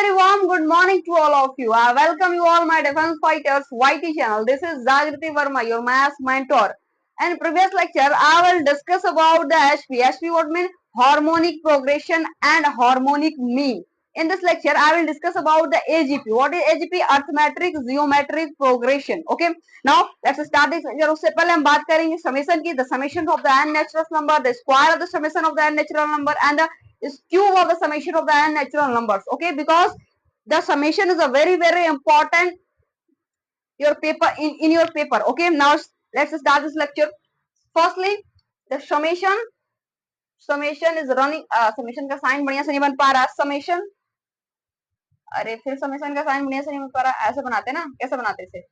very warm good morning to all of you. I welcome you all my defense fighters YT channel. This is Jagriti Verma, your maths mentor. And previous lecture, I will discuss about the HP. HP what mean harmonic progression and harmonic mean. In this lecture, I will discuss about the AGP. What is AGP? Arithmetic geometric progression. Okay. Now let's start this lecture. उससे पहले हम बात करेंगे summation की. The summation of the n natural number, the square of the summation of the n natural number, and the is cube of the summation of the n natural numbers. Okay, because the summation is a very important your paper in your paper. Okay, now let's start this lecture. Firstly, the summation is running. Summation का sign बढ़िया से नहीं बन पा रहा. Summation, अरे फिर summation का साइन बढ़िया से नहीं बन पा रहा. ऐसे बनाते ना, कैसे बनाते इसे?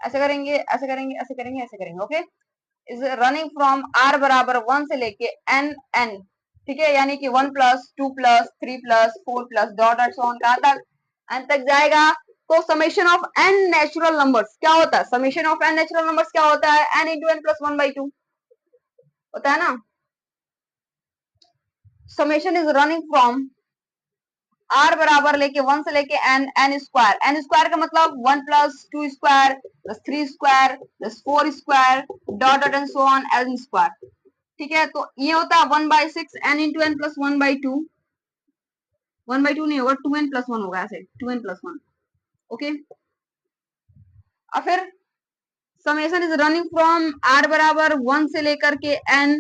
ऐसे करेंगे, ऐसे करेंगे, ऐसे करेंगे, ऐसे करेंगे. Okay, is running from r बराबर 1 से लेके n ठीक है, यानी कि 1 plus 2 plus 3 plus 4 plus dot and so on कहां तक n तक जाएगा. तो summation of n natural numbers क्या होता है? Summation of n natural numbers क्या होता है? n इंटू n प्लस 1/2 होता है ना. Summation is running from r बराबर लेके 1 से लेके n स्क्वायर का मतलब 1 plus 2 square plus 3 square plus 4 square dot and so on n square. ठीक है, तो ये होता है 1/6 n इंटू n प्लस 1/2. 1/2 नहीं होगा, 2n प्लस 1 होगा. ऐसे 2n प्लस 1. ओके, और फिर summation is running from r बराबर 1 से लेकर के n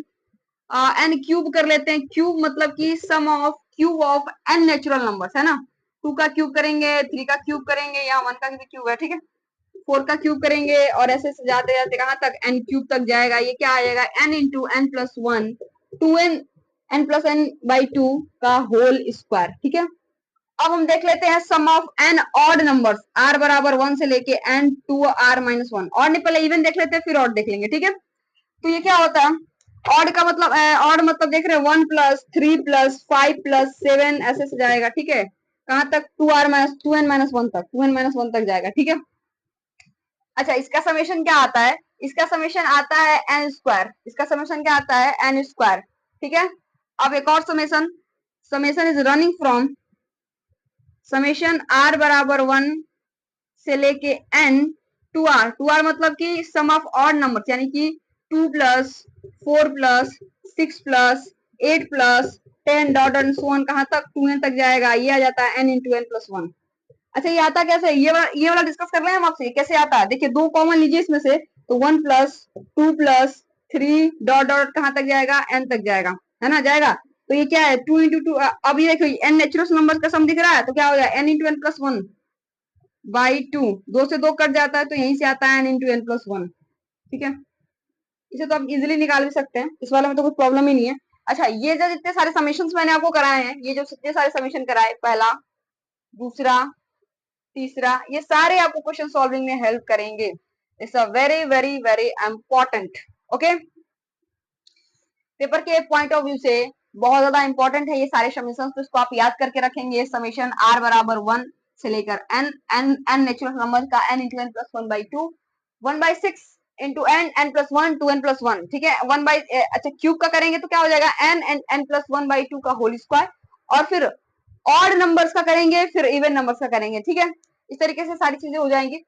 n क्यूब कर लेते हैं. क्यूब मतलब कि sum of cube of n natural numbers है ना. 2 का क्यूब करेंगे, 3 का क्यूब करेंगे, यहाँ 1 का भी क्यूब है. ठीक है, 4 का क्यूब करेंगे और ऐसे जाते जाते कहां तक n क्यूब तक जाएगा. ये क्या आ जाएगा? n into n plus 1 2n n plus n by 2 का होल स्क्वायर. ठीक है, अब हम देख लेते हैं sum of n odd numbers r बराबर 1 से लेके n 2r माइनस 1. ऑड नहीं, पहले इवन देख लेते हैं फिर ऑड देख लेंगे. ठीक है, तो ये क्या होता है? ऑड का मतलब ऑड मतलब देख रहे हैं 1 प्लस 3 प्लस 5 प्लस 7 ऐसे से जाएगा. ठीक है, कहां तक? 2r माइनस 2n माइनस 1 तक, 2n माइनस 1 तक जाएगा. ठीक है, अच्छा इसका समेशन क्या आता है? इसका समेशन आता है n स्क्वायर. इसका समेशन क्या आता है? n square. ठीक है, अब एक और summation. Summation is running from summation r बराबर 1 से लेके n टू आर मतलब कि सम ऑफ ऑड नंबर, यानी कि 2 plus 4 plus 6 plus 8 plus 10 dot and so on कहां तक? 2n तक जाएगा. ये आ जाता है n इंटू n प्लस 1. अच्छा ये आता कैसे? ये वाला डिस्कस कर रहे हैं हम आपसे. कैसे आता है देखिए, दो कॉमन लीजिए इसमें से. तो 1 प्लस 2 प्लस 3 डॉट डॉट कहां तक जाएगा? n तक जाएगा, है ना, जाएगा. तो ये क्या है? 2 इंटू 2. अब ये देखो n नेचुरल नंबर का सम दिख रहा है, तो क्या हो जाएगा? n into n plus 1 by 2. 2 से 2 कट जाता है, तो यहीं से आता है n इंटू n प्लस 1. ठीक है, इसे तो आप इजिली निकाल भी सकते हैं, इस वाले में तो कुछ प्रॉब्लम ही नहीं है. अच्छा, ये जो जितने सारे समेशन मैंने आपको कराए हैं, ये जो जितने सारे समेशन कराए, पहला दूसरा तीसरा, ये सारे आपको क्वेश्चन सॉल्विंग में हेल्प करेंगे. It's a very important. Okay, paper के पॉइंट ऑफ व्यू से बहुत ज्यादा इंपॉर्टेंट है ये सारे समेशन. तो इसको आप याद करके रखेंगे. समेशन r बराबर 1 से लेकर n नेचुरल नंबर का n into n plus 1/2 1/6 into n plus 1 2n plus 1. ठीक है, 1 बाई अच्छा क्यूब का करेंगे तो क्या हो जाएगा? n प्लस 1/2 का होल स्क्वायर. और फिर ऑड नंबर्स का करेंगे, फिर इवन नंबर्स का करेंगे. ठीक है, इस तरीके से सारी चीजें हो जाएंगी.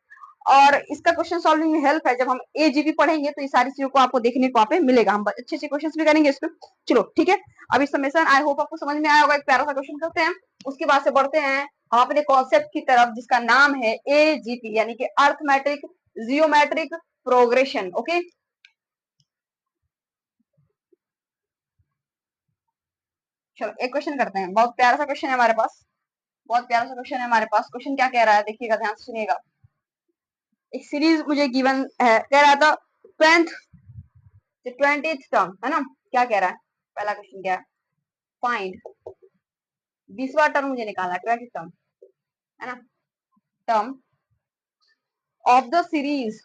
और इसका क्वेश्चन सॉल्विंग में हेल्प है. जब हम एजीबी पढ़ेंगे तो ये सारी चीजों को आपको देखने को पे मिलेगा. हम अच्छे अच्छे क्वेश्चन भी करेंगे इसमें. चलो ठीक है, अभी समेशन आई होप आपको समझ में आया होगा. एक प्यारा सा क्वेश्चन करते हैं, उसके बाद से बढ़ते हैं हम अपने कॉन्सेप्ट की तरफ, जिसका नाम है एजीपी, यानी कि अर्थमेट्रिक जियोमेट्रिक प्रोग्रेशन. ओके, चलो एक क्वेश्चन करते हैं. बहुत प्यारा सा क्वेश्चन है हमारे पास, बहुत प्यारा सा क्वेश्चन है हमारे पास. क्वेश्चन क्या कह रहा है देखिएगा, ध्यान से सुनिएगा. एक सीरीज मुझे गिवन है, कह रहा था 20th टर्म, है ना. क्या कह रहा है? पहला क्वेश्चन क्या है? फाइंड 20वां टर्म मुझे निकालना है, 20th टर्म, है ना. Term of the series,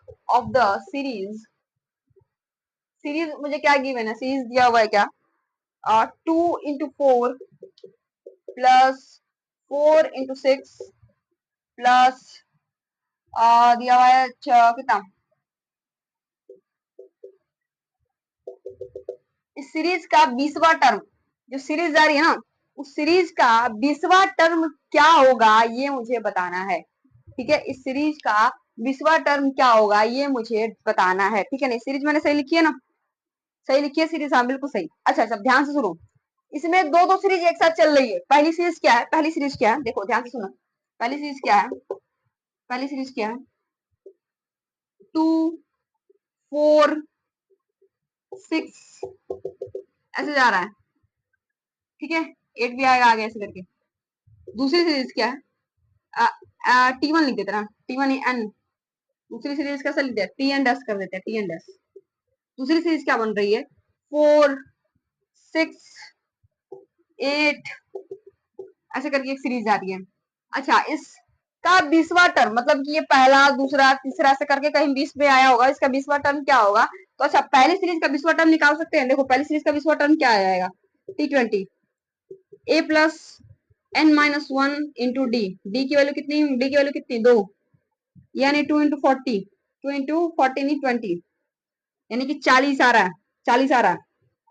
series मुझे क्या गिवन है? सीरीज दिया हुआ है क्या? 2 इंटू 4 प्लस 4 इंटू 6 प्लस दिया हुआ है कितना? इस सीरीज का 20वां टर्म, जो सीरीज जा रही है ना, उस सीरीज का 20वां टर्म क्या होगा ये मुझे बताना है। ठीक है, इस सीरीज का 20वां टर्म क्या होगा ये मुझे बताना है। ठीक है, नहीं सीरीज मैंने सही लिखी है ना, सही लिखी है सीरीज, हाँ बिल्कुल सही। अच्छा अच्छा, ध्यान से सुनो, इसमें दो दो सीरीज एक साथ चल रही है। पहली सीरीज क्या है, पहली सीरीज क्या है, देखो ध्यान से सुनो, पहली सीरीज क्या है, पहली सीरीज क्या है, 2 4 6 ऐसे जा रहा है। ठीक है, 8 भी आएगा आगे ऐसे करके। दूसरी सीरीज क्या है, T1 लिख देते ना, T1 एन। दूसरी सीरीज कैसे लिख देते, टी एन डैश कर देते हैं, टी एन डैश। दूसरी सीरीज क्या बन रही है, 4 6 8 ऐसे करके एक सीरीज आ रही है। अच्छा, इसका 20वां टर्म, मतलब कि ये पहला दूसरा तीसरा ऐसे करके कहीं 20 में आया होगा, इसका 20वां टर्म क्या होगा। तो अच्छा, पहली सीरीज का 20वां टर्म निकाल सकते हैं। देखो पहली सीरीज का 20वां टर्म क्या आ जाएगा, T20 a plus n minus 1 into D. D की वैल्यू कितनी, डी की वैल्यू कितनी, 2, यानी 2 इंटू 40, 2 इंटू 40 नहीं 20, यानी कि 40 आ रहा है, 40 आ रहा है।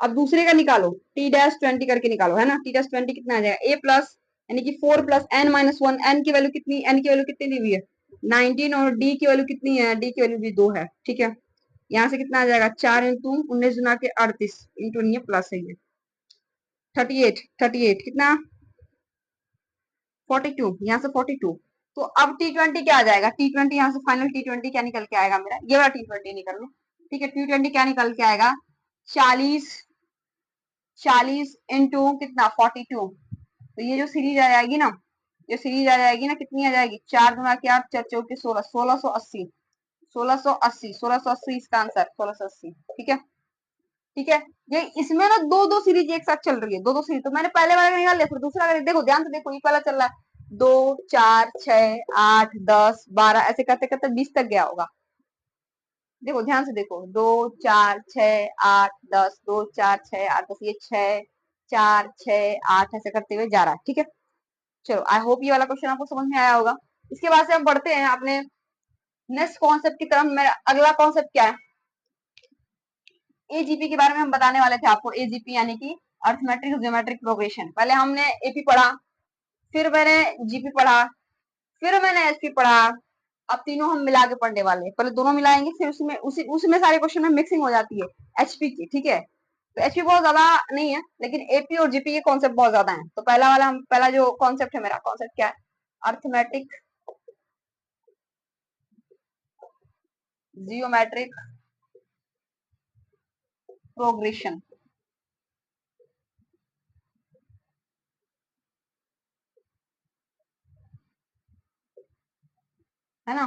अब दूसरे का निकालो, टी डैश 20 करके निकालो, है ना, टी डैश 20 कितना आ जाएगा, ए प्लस यानी कि 4 प्लस एन माइनस 1, एन की वैल्यू कितनी, एन की वैल्यू कितनी दी हुई है 19, और डी की वैल्यू कितनी है, डी की वैल्यू भी 2 है। ठीक है, यहाँ से कितना आ जाएगा, 4 इंटू 19 गुना के 38 इंटू नहीं है प्लस है ये 38, 38 कितना 42, यहाँ से 42। तो अब T20 क्या आ जाएगा, T20 यहाँ से फाइनल T20 क्या निकल के आएगा मेरा, ये वाला T20 निकल लो। ठीक है, T20 क्या निकल के आएगा, 40 40 इंटू कितना 42। तो ये जो सीरीज आ जाएगी ना, ये सीरीज आ जाएगी ना, कितनी आ जाएगी, 4 गुना के 8 4 चौके 16, 1680, 1680, 1680 इसका आंसर 1680। ठीक है, ठीक है, ये इसमें ना दो दो सीरीज एक साथ चल रही है, दो दो सीरीज। तो मैंने पहले वाला का निकाल लिया, फिर दूसरा वाला देखो ध्यान से देखो, ये वाला चल रहा है 2 4 6 8 10 12 ऐसे करते करते 20 तक गया होगा। देखो ध्यान से देखो, 2 4 6 8 10, 2 4 6 8 10, ये 6 4 6 8 ऐसे करते हुए जा रहा है। ठीक है, चलो आई होप ये वाला क्वेश्चन आपको समझ में आया होगा। इसके बाद से हम बढ़ते हैं अपने नेक्स्ट कॉन्सेप्ट की तरफ। मेरा अगला कॉन्सेप्ट क्या है, एजीपी के बारे में हम बताने वाले थे आपको। एजीपी यानी कि अर्थमेट्रिक ज्योमेट्रिक प्रोग्रेशन। पहले हमने एपी पढ़ा, फिर मैंने जीपी पढ़ा, फिर मैंने एसपी पढ़ा। अब तीनों हम मिला के पढ़ने वाले हैं। पहले दोनों मिलाएंगे, फिर उसमें सारे क्वेश्चन में मिक्सिंग हो जाती है एचपी की। ठीक है, तो एचपी बहुत ज्यादा नहीं है, लेकिन एपी और जीपी के कॉन्सेप्ट बहुत ज्यादा है। तो पहला जो कॉन्सेप्ट है मेरा, कॉन्सेप्ट क्या है, अर्थमेटिक जियोमेट्रिक प्रोग्रेशन। है ना,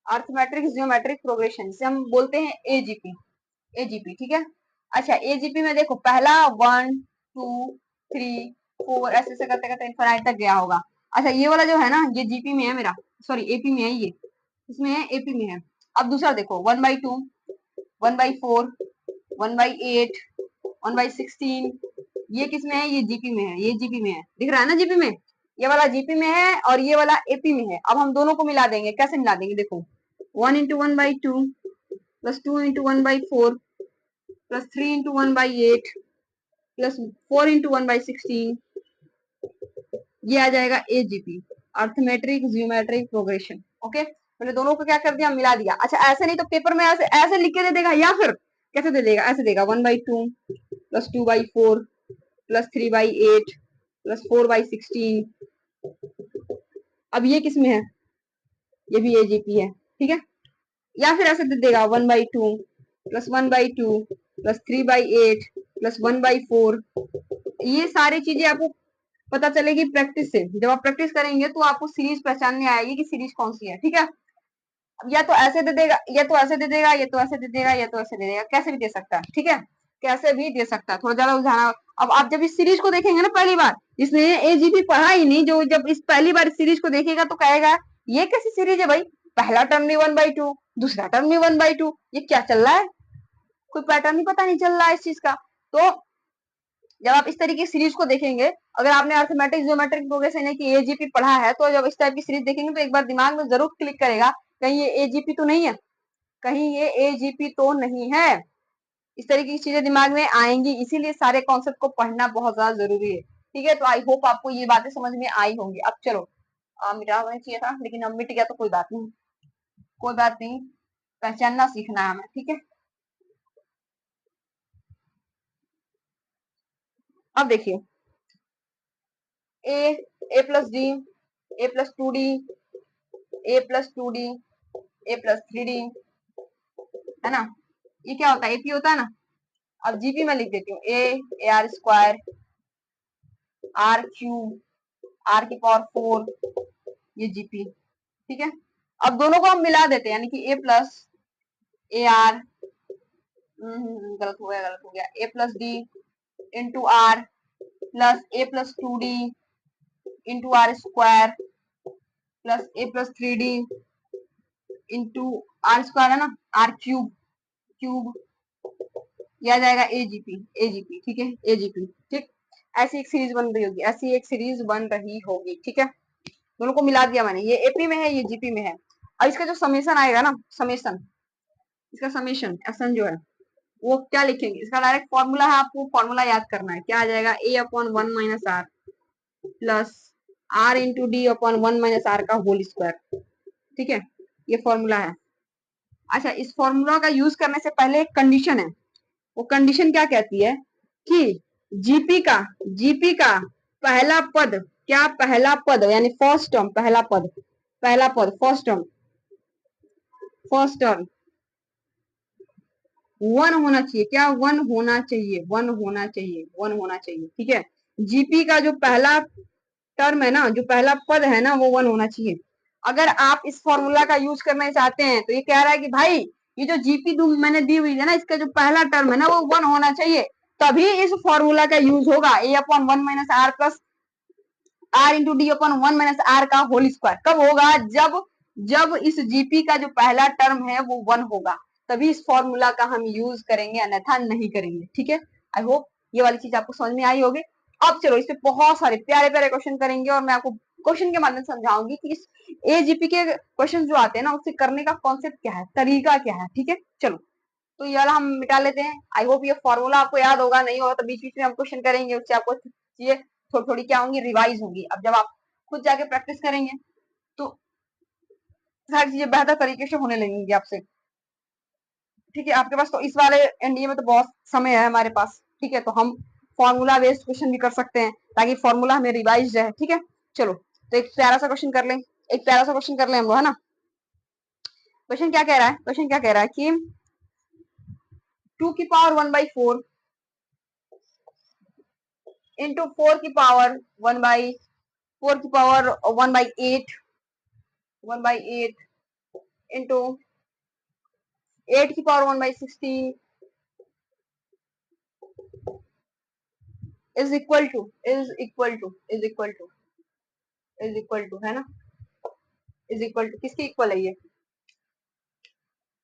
अर्थमेट्रिक जियोमेट्रिक प्रोग्रेशन से हम बोलते हैं एजीपी, एजीपी। ठीक है, अच्छा एजीपी में देखो पहला 1 2 3 4 ऐसे ऐसे करते करते इनफाइनाइट तक गया होगा। अच्छा ये वाला जो है ना, ये जीपी में है मेरा, सॉरी एपी में है, ये इसमें है, एपी में है। अब दूसरा देखो 1/2 1/4 1/8 1/16, ये किस में है, ये जीपी में है, ये जीपी में है, दिख रहा है ना जीपी में, ये वाला जीपी में है और ये वाला एपी में है। अब हम दोनों को मिला देंगे, कैसे मिला देंगे, देखो 1 into 1/2 plus 2 into 1/4 plus 3 into 1/8 plus 4 into 1/16, ये आ जाएगा एजीपी, अर्थमेट्रिक जियोमेट्रिक प्रोग्रेशन। ओके, मैंने दोनों को क्या कर दिया, मिला दिया। अच्छा ऐसे नहीं तो पेपर में ऐसे ऐसे लिख के दे देगा, या फिर कैसे दे देगा, ऐसे देगा 1/2 प्लस 2/4 प्लस 3/8 प्लस 4/16। अब ये किस में है, ये भी एजीपी है। ठीक है, या फिर ऐसे दे देगा 1/2 प्लस 1/2 प्लस 3/8 प्लस 1/4। ये सारी चीजें आपको पता चलेगी प्रैक्टिस से। जब आप प्रैक्टिस करेंगे तो आपको सीरीज पहचानने आएगी कि सीरीज कौन सी है। ठीक है, या तो ऐसे दे देगा, या तो ऐसे दे देगा, या तो ऐसे दे देगा, या तो ऐसे दे देगा, कैसे भी दे सकता है। ठीक है, कैसे भी दे सकता है, थोड़ा ज्यादा उलझाना। अब आप जब इस सीरीज को देखेंगे ना पहली बार, जिसने एजीपी पढ़ा ही नहीं, जो जब इस पहली बार सीरीज को देखेगा तो कहेगा ये कैसी सीरीज है भाई, पहला टर्म भी 1/2, दूसरा टर्म भी 1/2, ये क्या चल रहा है, कोई पैटर्न ही पता नहीं चल रहा है इस चीज का। तो जब आप इस तरीके की सीरीज को देखेंगे, अगर आपने अर्थमेटिक जियोमेट्रिक प्रोग्रेशन यानी कि एजीपी पढ़ा है, तो जब इस टाइप की सीरीज देखेंगे तो एक बार दिमाग में जरूर क्लिक करेगा, कहीं ये एजीपी तो नहीं है, कहीं ये एजीपी तो नहीं है। इस तरीके की चीजें दिमाग में आएंगी, इसीलिए सारे कॉन्सेप्ट को पढ़ना बहुत ज्यादा जरूरी है। ठीक है, तो आई होप आपको ये बातें समझ में आई होंगी। अब चलो, मिटा होना चाहिए था लेकिन अब मिट गया तो कोई बात नहीं, कोई बात नहीं, पहचानना सीखना है हमें, ठीक है। अब देखिए, ए, ए प्लस डी, ए प्लस टू डी, ए प्लस टू डी, ए प्लस थ्री डी, है ना, ये क्या होता है, एपी होता है ना। अब जीपी में लिख देती हूँ, a r square, r cube, r की पावर 4, ये जीपी, ठीक है। अब दोनों को हम मिला देते हैं, यानी कि ए प्लस ए आर, गलत हो गया, A plus D into R plus A plus two D into R square plus A plus three D into R square, है ना, आर क्यूब, क्यूब, यह आ जाएगा एजीपी, एजीपी, ठीक है, एजीपी, ठीक। ऐसी एक सीरीज बन रही होगी, ऐसी एक सीरीज बन रही होगी, ठीक है। दोनों को मिला दिया मैंने, ये एपी में है, ये जीपी में है। अब इसका जो समेशन आएगा ना, समेशन, इसका समेशन एसन जो है वो क्या लिखेंगे, इसका डायरेक्ट फॉर्मूला है, आपको फॉर्मूला याद करना है, क्या आ जाएगा, A upon 1 minus R plus are into D upon 1 minus are का होल स्क्वायर, ठीक है, ये फॉर्मूला है। अच्छा, इस फॉर्मूला का यूज करने से पहले एक कंडीशन है, वो कंडीशन क्या कहती है कि जीपी का पहला पद, क्या पहला पद, यानी फर्स्ट टर्म, पहला पद, पहला पद, फर्स्ट टर्म, फर्स्ट टर्म 1 होना चाहिए, क्या 1 होना चाहिए, 1 होना चाहिए, 1 होना चाहिए, ठीक है। जीपी का जो पहला टर्म है ना, जो पहला पद है ना, वो 1 होना चाहिए। अगर आप इस फॉर्मूला का यूज करना चाहते हैं तो ये कह रहा है कि भाई ये जो जीपी मैंने दी हुई है ना, इसका जो पहला टर्म है ना वो 1 होना चाहिए, तभी इस फॉर्मूला का यूज होगा, A upon 1 minus R plus are into D upon 1 minus are का होल स्क्वायर। कब होगा, जब जब इस जीपी का जो पहला टर्म है वो 1 होगा, तभी इस फॉर्मूला का हम यूज करेंगे, अन्यथा नहीं करेंगे, ठीक है। आई होप ये वाली चीज आपको समझ में आई होगी। अब चलो, इस पे बहुत सारे प्यारे प्यारे क्वेश्चन करेंगे और मैं आपको क्वेश्चन के माध्यम से समझाऊंगी कि इस एजीपी के क्वेश्चन जो आते हैं ना, उससे करने का कॉन्सेप्ट क्या है, तरीका क्या है, ठीक है। चलो, तो ये वाला हम मिटा लेते हैं। आई होप ये फॉर्मूला आपको याद होगा, नहीं होगा तो बीच बीच में हम क्वेश्चन करेंगे, उससे आपको चीजें थोड़ी थोड़ी क्या होंगी, रिवाइज होंगी। अब जब आप खुद जाके प्रैक्टिस करेंगे तो सारी चीजें बेहतर तरीके से होने लगेंगी आपसे, ठीक है। आपके पास तो इस वाले एनडीए में तो बहुत समय है हमारे पास, ठीक है, तो हम फॉर्मूला बेस्ड क्वेश्चन भी कर सकते हैं ताकि फॉर्मूला हमें रिवाइज रहे, ठीक है। चलो, तो एक प्यारा सा क्वेश्चन कर लें, एक प्यारा सा क्वेश्चन कर लें हम लोग, है ना। क्वेश्चन क्या कह रहा है, क्वेश्चन क्या कह रहा है कि 2 की पावर 1/4 इंटू 4 की पावर 1/4 की पावर 1/8, 1/8 इंटू 8 की power 1/16 is equal to, is equal to, is equal to, is equal to, है ना, इज इक्वल टू किसके इक्वल है ये।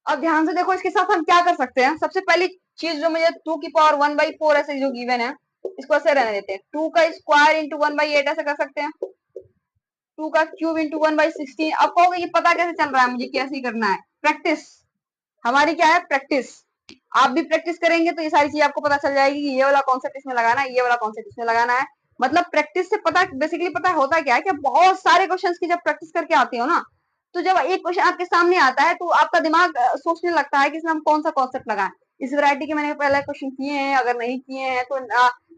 अब ध्यान से देखो, इसके साथ हम क्या कर सकते हैं। सबसे पहली चीज जो मुझे 2 की पावर 1/4 ऐसे जो गिवन है, इसको ऐसे रहने देते हैं, 2 का स्क्वायर इंटू 1/8 ऐसे कर सकते हैं, 2 का क्यूब इंटू 1/16। अब कहोगे ये पता कैसे चल रहा है, मुझे कैसे ही करना है, प्रैक्टिस, हमारी क्या है, प्रैक्टिस। आप भी प्रैक्टिस करेंगे तो ये सारी चीज आपको पता चल जाएगी कि ये वाला कॉन्सेप्ट इसमें लगाना है, ये वाला कॉन्सेप्ट इसमें लगाना है। मतलब प्रैक्टिस से पता, बेसिकली पता होता क्या है कि बहुत सारे क्वेश्चंस की जब प्रैक्टिस करके आते हो ना, तो जब एक क्वेश्चन आपके सामने आता है तो आपका दिमाग सोचने लगता है कि इसमें हम कौन सा कॉन्सेप्ट लगाएं। इस वैरायटी के मैंने पहले क्वेश्चन किए हैं, अगर नहीं किए हैं तो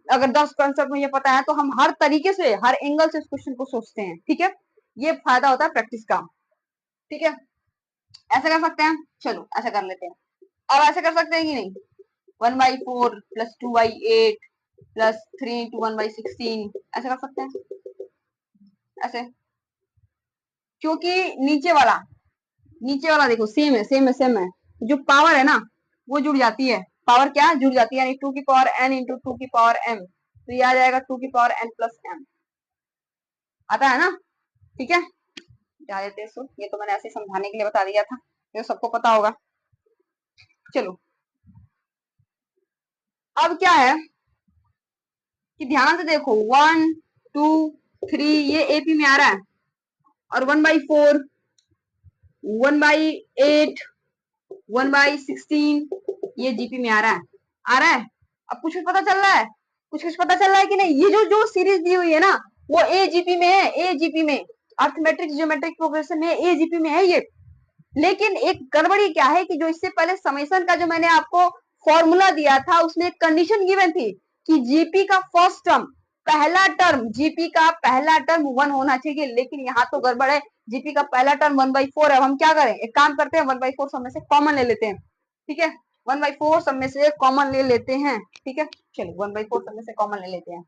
अगर 10 कॉन्सेप्ट मुझे पता है तो हम हर तरीके से, हर एंगल से इस क्वेश्चन को सोचते हैं, ठीक है। ये फायदा होता है प्रैक्टिस का, ठीक है। ऐसा कर सकते हैं, चलो ऐसा कर लेते हैं। अब ऐसे कर सकते हैं कि नहीं, 1/4 प्लस 2/8 प्लस 3 इंटू 1/16, ऐसे कर सकते हैं, ऐसे। क्योंकि नीचे वाला देखो सेम है, सेम है, सेम है, जो पावर है ना वो जुड़ जाती है, पावर क्या जुड़ जाती है, यानी 2 की पावर n इंटू 2 की पावर m, तो ये आ जाएगा 2 की पावर n प्लस m, आता है ना, ठीक है। जा देते हैं इसको, ये तो मैंने ऐसे समझाने के लिए बता दिया था, ये सबको पता होगा। चलो, अब क्या है कि ध्यान से देखो, 1 2 3 ये एपी में आ रहा है, और 1/4 1/8 1/16 ये जीपी में आ रहा है, आ रहा है। अब कुछ भी पता चल रहा है, कुछ कुछ पता चल रहा है कि नहीं? ये जो जो सीरीज दी हुई है ना वो एजीपी में है, एजीपी में अर्थमेट्रिक ज्योमेट्रिक प्रोग्रेशन में एजीपी में है ये। लेकिन एक गड़बड़ी क्या है कि जो इससे पहले समेशन का जो मैंने आपको फॉर्मूला दिया था उसमें एक कंडीशन गिवन थी कि जीपी का फर्स्ट टर्म पहला टर्म, जीपी का पहला टर्म 1 होना चाहिए, लेकिन यहाँ तो गड़बड़ है, जीपी का पहला टर्म 1/4 है। अब हम क्या करें, एक काम करते हैं 1/4 सब में से कॉमन ले लेते हैं, ठीक है, 1/4 सब में से कॉमन ले लेते हैं, ठीक है, चलिए 1/4 सब में से कॉमन ले लेते हैं।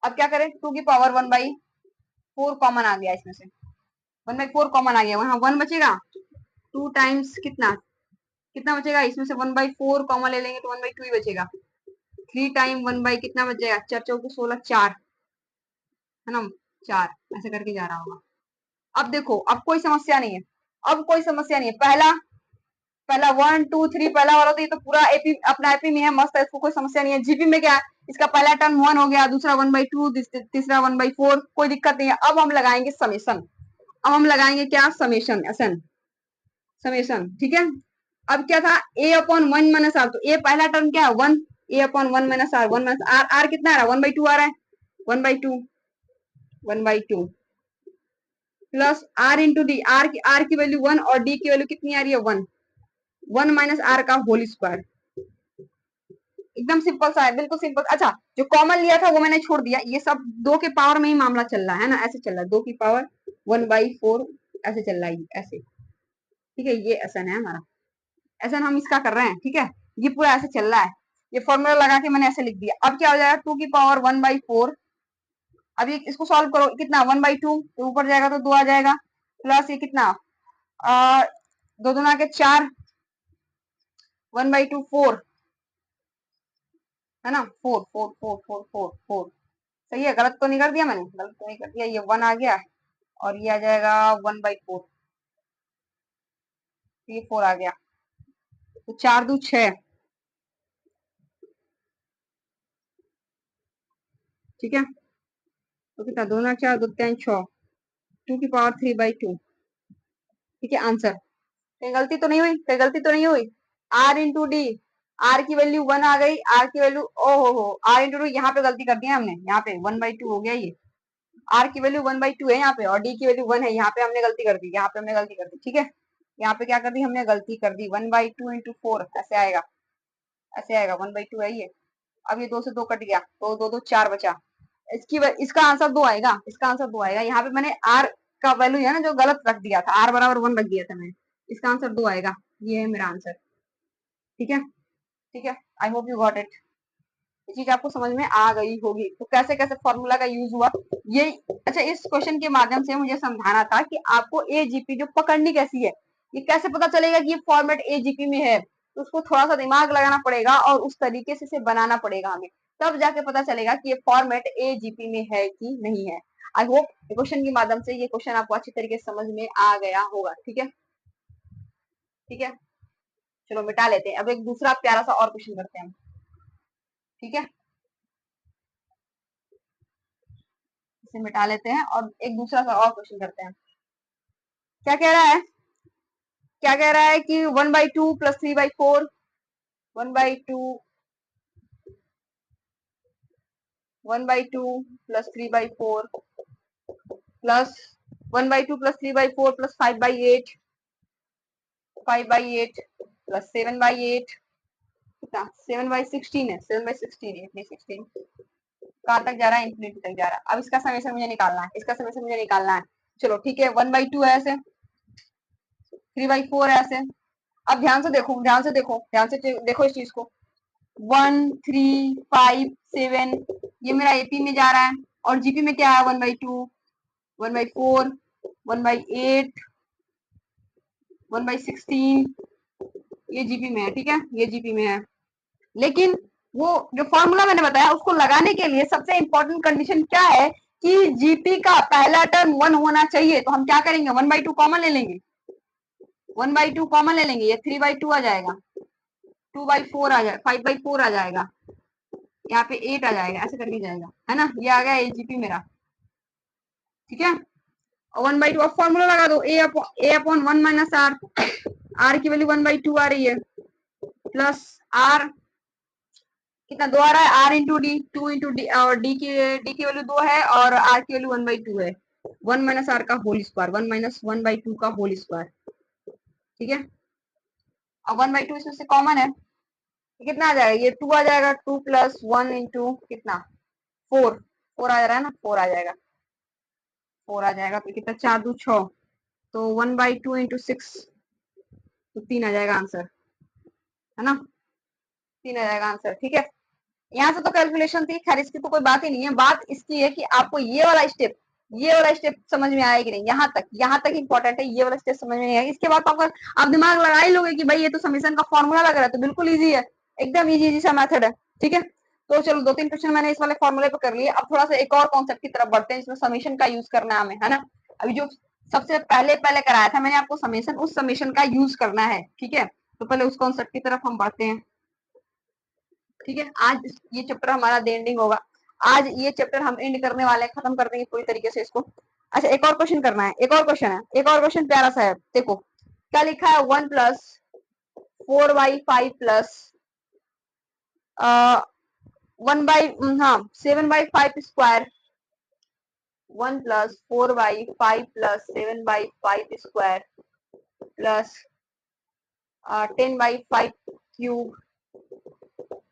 अब क्या करें, 2 की पावर 1/4 कॉमन आ गया, इसमें से 1/4 कॉमन आ गया, वहां 1 बचेगा, 2 टाइम्स कितना कितना बचेगा, इसमें से 1/4 कॉमन ले लेंगे तो 1/2 ही बचेगा, 3 टाइम 1 बाई कितना बच जाएगा, 4 चौके 16, 4 है ना, 4 ऐसे करके जा रहा होगा। अब देखो, अब कोई समस्या नहीं है, अब कोई समस्या नहीं है, पहला पहला 1 2 3 पहला वाला तो ये तो पूरा एपी अपना एपी में है, मस्त है, इसको कोई समस्या नहीं है। जीपी में क्या है, इसका पहला टर्म 1 हो गया, दूसरा 1/2, तीसरा 1/4, कोई दिक्कत नहीं है। अब हम लगाएंगे समेशन, अब हम लगाएंगे क्या, समेशन, एसन समेशन, ठीक है। अब क्या था, a अपॉन 1 माइनस आर, तो a पहला टर्म क्या है 1, a upon 1 minus r, 1 minus r, r कितना आ रहा है 1/2 आ रहा है, 1/2 1/2 plus are into d, r की वैल्यू 1 और डी की वैल्यू कितनी आ रही है 1, 1 माइनस आर का होल स्क्वायर, एकदम सिंपल सा है, बिल्कुल सिंपल। अच्छा, जो कॉमन लिया था वो मैंने छोड़ दिया, ये सब 2 के पावर में ही मामला चल रहा है ना, ऐसे चल रहा है, 2 की पावर 1/4 ऐसे चल रहा है, ऐसे, ठीक है, ये ऐसा है हमारा, ऐसा हम इसका कर रहे हैं, ठीक है, ये पूरा ऐसे चल रहा है, ये फॉर्मूला लगा के मैंने ऐसे लिख दिया। अब क्या हो जाएगा, 2 की पावर 1/4, अब ये इसको सॉल्व करो, कितना 1/2, तो ऊपर जाएगा तो 2 आ जाएगा, प्लस ये कितना 2 दूना के 4, 1/2 4 है ना, 4 4 4 4 4 4, सही है, गलत तो नहीं कर दिया मैंने, गलत तो नहीं कर दिया, ये 1 आ गया और ये आ जाएगा 1/4, ये 4 आ गया, तो 4 2 6, ठीक है, तो कितना 2 ना 4 2 3 6, 2 की पावर 3/2, ठीक है, आंसर। कहीं गलती तो नहीं हुई, कहीं गलती तो नहीं हुई, आर इंटू डी, आर की वैल्यू 1 आ गई, आर की वैल्यू ओ हो, आर इंटू डी, यहाँ पे गलती कर दी है हमने, यहाँ पे 1/2 हो गया, ये आर की वैल्यू 1/2 है यहाँ पे और डी की वैल्यू 1 है, यहाँ पे हमने गलती कर दी, यहाँ पे हमने गलती कर दी, ठीक है, यहाँ पे क्या कर दी हमने, गलती कर दी, 1/2 इंटू 4 ऐसे आएगा, ऐसे आएगा, 1/2 है ये। अब ये 2 से 2 कट गया, तो 2 2 4 बचा, इसका आंसर 2 आएगा, इसका आंसर 2 आएगा, यहाँ पे मैंने आर का वैल्यू है ना जो गलत रख दिया था, आर बराबर 1 रख दिया था मैंने, इसका आंसर 2 आएगा, ये है मेरा आंसर, ठीक है, ठीक है, I hope you got it, ये चीज आपको समझ में आ गई होगी, तो कैसे कैसे फॉर्मूला का यूज हुआ ये। अच्छा, इस क्वेश्चन के माध्यम से मुझे समझाना था कि आपको एजीपी जो पकड़नी कैसी है, ये कैसे पता चलेगा कि ये फॉर्मेट एजीपी में है, तो उसको थोड़ा सा दिमाग लगाना पड़ेगा और उस तरीके से इसे बनाना पड़ेगा हमें, तब जाके पता चलेगा कि ये फॉर्मेट एजीपी में है कि नहीं है। आई होप क्वेश्चन के माध्यम से ये क्वेश्चन आपको अच्छी तरीके से समझ में आ गया होगा, ठीक है, ठीक है, चलो मिटा लेते हैं, अब एक दूसरा प्यारा सा और क्वेश्चन करते हैं हम, ठीक है, इसे मिटा लेते हैं और एक दूसरा सा और क्वेश्चन करते हैं। क्या कह रहा है, क्या कह रहा है कि 1/2 plus 3/4, 1/2 1/2 plus 3/4 plus 1/2 plus 3/4 plus 5/8, 5/8 plus 7/8, कितना 7/16 है, 7/16 इतनी 16 कहाँ तक जा रहा है, इंफिनिटी तक जा रहा है। अब इसका समेशन मुझे निकालना है, इसका समेशन मुझे निकालना है, चलो ठीक है, 1/2 है ऐसे, 3/4 है ऐसे। अब ध्यान से देखो, ध्यान से देखो, ध्यान से देखो इस चीज को, 1 3 5 7 ये मेरा एपी में जा रहा है और जीपी में क्या है 1/2 1/4 1/8 1/16, ये जीपी में है, ठीक है, ये जीपी में है। लेकिन वो जो फॉर्मूला मैंने बताया उसको लगाने के लिए सबसे इंपॉर्टेंट कंडीशन क्या है कि जीपी का पहला टर्म 1 होना चाहिए, तो हम क्या करेंगे 1/2 कॉमन ले लेंगे, 1/2 कॉमन ले लेंगे, ये 3/2 आ जाएगा, 2/4 आ जाएगा, 5/4 आ जाएगा, यहाँ पे 8 आ जाएगा, ऐसे करके जाएगा, है ना, ये आ गया एजीपी मेरा, ठीक है। 1/2 अब फॉर्मूला लगा दो, a upon 1 minus r, r की वैल्यू 1/2 आ रही है, प्लस आर कितना 2 आ रहा है, r into d, 2 into d, और डी की वैल्यू 2 है और आर की वैल्यू 1/2 है। 1 माइनस आर का होल स्क्वायर, 1 माइनस 1/2 का होल स्क्वायर, ठीक है। और 1/2 इसमें से कॉमन है, कितना आ जाएगा, ये 2 आ जाएगा, 2 प्लस 1 इंटू कितना 4, 4 आ जा रहा है ना, 4 आ जाएगा, 4 आ जाएगा, तो कितना 4 2 6, तो 1/2 इंटू 6, तो 3 आ जाएगा आंसर, है ना, 3 आ जाएगा आंसर, ठीक है। यहाँ से तो कैलकुलेशन थी, खैर इसकी तो कोई बात ही नहीं है, बात इसकी है कि आपको ये वाला स्टेप समझ में आया कि नहीं, यहाँ तक इंपॉर्टेंट है, ये वाला स्टेप समझ में नहीं आया, इसके बाद तो आपका आप दिमाग लगा ही लोगे कि भाई ये तो समीशन का फॉर्मूला लग रहा है, तो बिल्कुल इजी है, एकदम इजी सा मेथड है, ठीक है। तो चलो 2-3 क्वेश्चन मैंने इस वाले फॉर्मूले पे कर लिए, अब थोड़ा सा एक और कॉन्सेप्ट की तरफ बढ़ते हैं जिसमें समीशन का यूज करना है हमें, है ना। अभी जो सबसे पहले पहले कराया था मैंने आपको समीशन, उस समीशन का यूज करना है, ठीक है। तो पहले उस कॉन्सेप्ट की तरफ हम बढ़ते हैं, ठीक है। आज ये चैप्टर हमारा एंडिंग होगा, आज ये चैप्टर हम एंड करने वाले हैं, खत्म कर देंगे पूरी तरीके से इसको। अच्छा एक और क्वेश्चन करना है, एक और क्वेश्चन है, एक और क्वेश्चन प्यारा सा है, देखो क्या लिखा है, 1+4/5 plus 7/5 square, 1+4/5 plus 7/5 square plus 10/5 cube,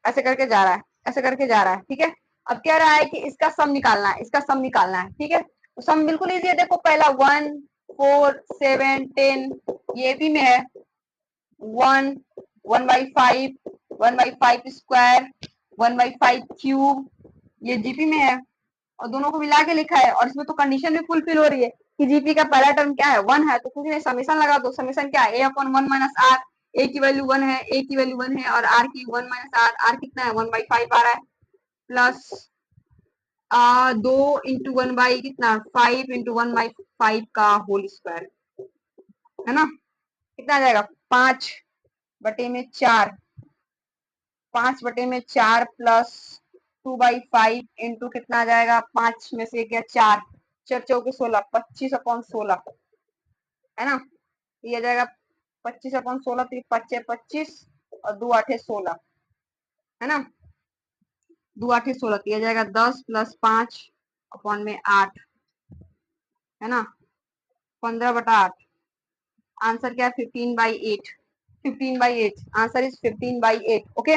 ऐसे करके जा रहा है, ऐसे करके जा रहा है, ठीक है। अब कह रहा है कि इसका सम निकालना है, इसका सम निकालना है, ठीक है। तो सम बिल्कुल इजी है, देखो पहला 1 4 7 10, ये भी में है, 1 1/5, 1/5 स्क्वायर, 1/5 क्यूब, ये जीपी में है, और दोनों को मिला के लिखा है, और इसमें तो कंडीशन भी फुलफिल हो रही है कि जीपी का पहला टर्म क्या है, 1 है, तो कुछ नहीं समीशन लगा दो, समीशन क्या है, a/1 माइनस आर, ए की वैल्यू 1 है, ए की वैल्यू 1 है, और आर की 1 माइनस आर, आर कितना है 1/5 आ रहा है, प्लस 2 इंटू 1 बाई कितना 5 इंटू 1/5 का होल स्क्वायर, है ना, कितना आ जाएगा 5/4, 5/4 प्लस 2/5 इंटू कितना आ जाएगा, 5 में से क्या 4, 4 चौके 16, 25/16, है ना, ये आ जाएगा 25/16, तो 5 और 2 8 16, है ना, 2 8 16, तो ये आ जाएगा 10 प्लस 5/8, है ना, 15/8, आंसर क्या है 15/8, 15/8, आंसर इज 15/8, ओके।